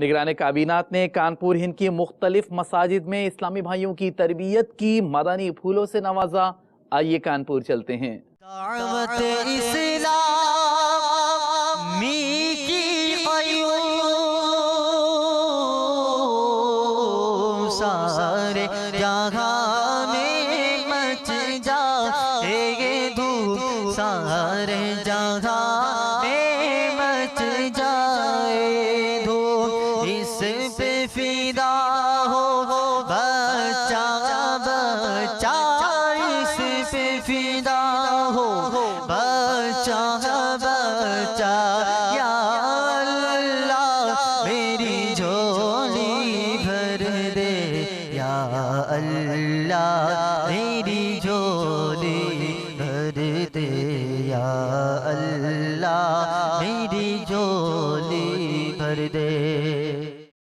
نگران کابینات نے کانپور ہند کی مختلف مساجد میں اسلامی بھائیوں کی تربیت کی، مدنی پھولوں سے نوازا۔ آئیے کانپور چلتے ہیں۔ دعوت اسلامی کی قیوم سارے جہاں میں مچ جائے گے دھوم، سارے جہاں میں مچ جائے دھوم، اس پہ فدا ہو بچہ بچہ، اس پہ فدا ہو بچہ بچہ، یا اللہ میری جھولی بھر دے، یا اللہ میری جھولی بھر دے، یا اللہ میری جھولی بھر دے۔